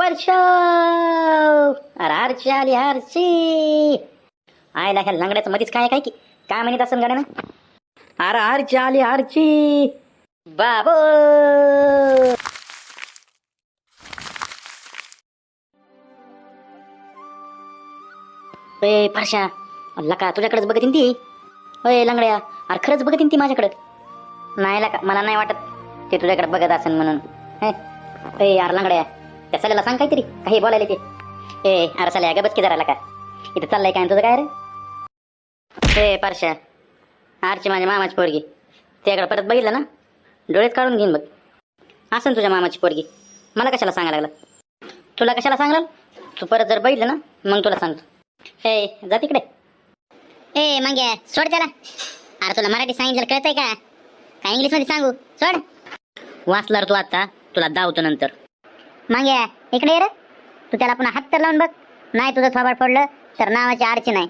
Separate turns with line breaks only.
परशो अरे आरची आली आरची आयला ह्या लंगड्याचं मध्येच काय काय की काय म्हणत असं गाड्यानं. अरे आरची आली आरची बाबो. ए परशा लका तुझ्याकडेच बघतीन ती. अय लंगड्या अरे खरंच बघतीन ती माझ्याकडं. नाही लका मला नाही वाटत ते तुझ्याकडे बघत असेल म्हणून. ए यार लंगड्या त्या साल्याला सांग काहीतरी काही बोलायला ते. ए अरे साल्या ग बस की जरा लका इथं चाललंय काय तुझं काय रे. ए परशा आरची माझ्या मामाची पोरगी त्याकडे परत बघितलं ना डोळेच काढून घेईन बघ. असं तुझ्या मामाची पोरगी मला कशाला सांगायला लागलं. तुला कशाला सांगलाल तू परत जर बघितलं ना मग तुला सांगतो. ए जा तिकडे.
ए मंग्या सोड त्याला. अरे तुला मराठी सांगितलं कळतंय का काय इंग्लिश मध्ये सांगू सोड.
वाचलार तू आता तुला दावतो नंतर.
मंग्या इकडे ये रे. तू त्याला पुन्हा हात तर लावून बघ नाही तुझं थोबाड फोडलं तर नावाची आरची नाही.